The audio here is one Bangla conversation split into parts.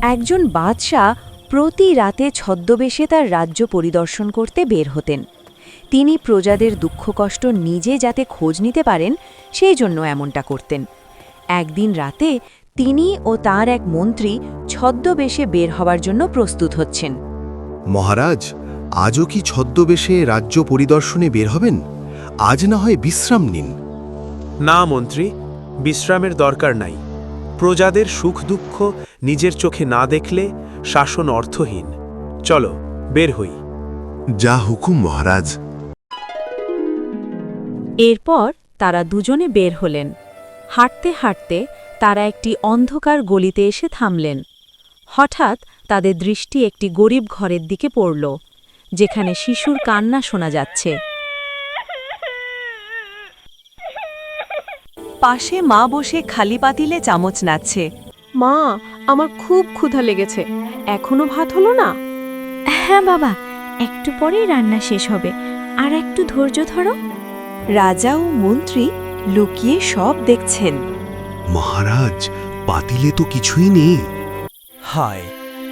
একজন বাদশাহ প্রতি রাতে ছদ্মবেশে তার রাজ্য পরিদর্শন করতে বের হতেন। তিনি প্রজাদের দুঃখ কষ্ট নিজে যাতে খোঁজ নিতে পারেন সেই জন্য এমনটা করতেন। একদিন রাতে তিনি ও তার এক মন্ত্রী ছদ্মবেশে বের হওয়ার জন্য প্রস্তুত হচ্ছেন। মহারাজ, আজও কি ছদ্মবেশে রাজ্য পরিদর্শনে বের হবেন? আজ না হয় বিশ্রাম নিন। না মন্ত্রী, বিশ্রামের দরকার নাই। প্রজাদের সুখ দুঃখ নিজের চোখে না দেখলে শাসন অর্থহীন। চলো বের হই। যা হুকুম মহারাজ। এরপর তারা দুজনে বের হলেন। হাঁটতে হাঁটতে তারা একটি অন্ধকার গলিতে এসে থামলেন। হঠাৎ তাদের দৃষ্টি একটি গরিব ঘরের দিকে পড়ল, যেখানে শিশুর কান্না শোনা যাচ্ছে। পাশে মা বসে খালি পাতিলে চামচ নাড়ছে। মা, আমার খুব ক্ষুধা লেগেছে, এখনো ভাত হলো না? হ্যাঁ বাবা, একটু পরেই রান্না শেষ হবে, আর একটু ধৈর্য ধরো। রাজা ও মন্ত্রী লুকিয়ে সব দেখছেন। মহারাজ, পাতিলে তো কিছুই নেই। হায়,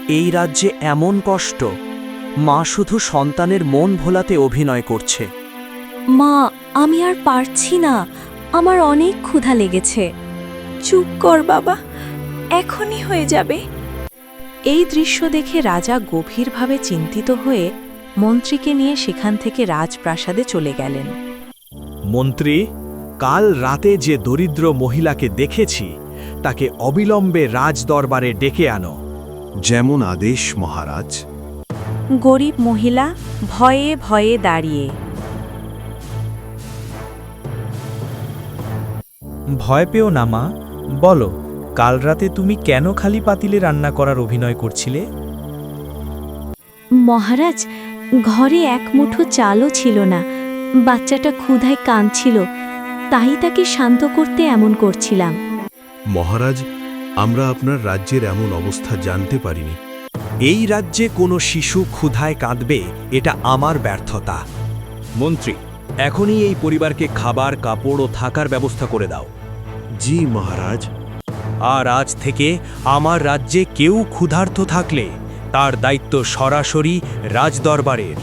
এই রাজ্যে এমন কষ্ট! মা শুধু সন্তানের মন ভোলাতে অভিনয় করছে। মা, আমি আর পারছি না, আমার অনেক ক্ষুধা লেগেছে। চুপ কর বাবা, এখনই হয়ে যাবে। এই দৃশ্য দেখে রাজা গভীরভাবে চিন্তিত হয়ে মন্ত্রীকে নিয়ে সেখান থেকে রাজপ্রাসাদে চলে গেলেন। মন্ত্রী, কাল রাতে যে দরিদ্র মহিলাকে দেখেছি তাকে অবিলম্বে রাজদরবারে ডেকে আনো। যেমন আদেশ মহারাজ। গরিব মহিলা ভয়ে ভয়ে দাঁড়িয়ে। ভয় পেও না মা, বলো কাল রাতে তুমি কেন খালি পাতিলে রান্না করার অভিনয় করছিলে? মহারাজ, ঘরে এক মুঠো চালও ছিল না, বাচ্চাটা ক্ষুধায় কাঁদছিল, তাই তাকে শান্ত করতে এমন করছিলাম। মহারাজ, আমরা আপনার রাজ্যের এমন অবস্থা জানতে পারিনি। এই রাজ্যে কোনো শিশু ক্ষুধায় কাঁদবে, এটা আমার ব্যর্থতা। মন্ত্রী, এখনই এই পরিবারকে খাবার, কাপড় ও থাকার ব্যবস্থা করে দাও। জি মহারাজ। আর আজ থেকে আমার রাজ্যে কেউ ক্ষুধার্ত থাকলে তার দায়িত্ব সরাসরি রাজদরবারের।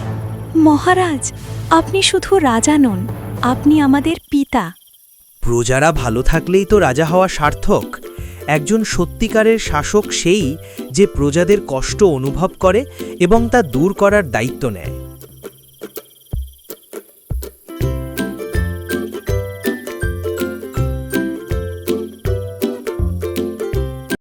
মহারাজ, আপনি শুধু রাজা নন, আপনি আমাদের পিতা। প্রজারা ভালো থাকলেই তো রাজা হওয়া সার্থক। একজন সত্যিকারের শাসক সেই যে প্রজাদের কষ্ট অনুভব করে এবং তা দূর করার দায়িত্ব নেয়।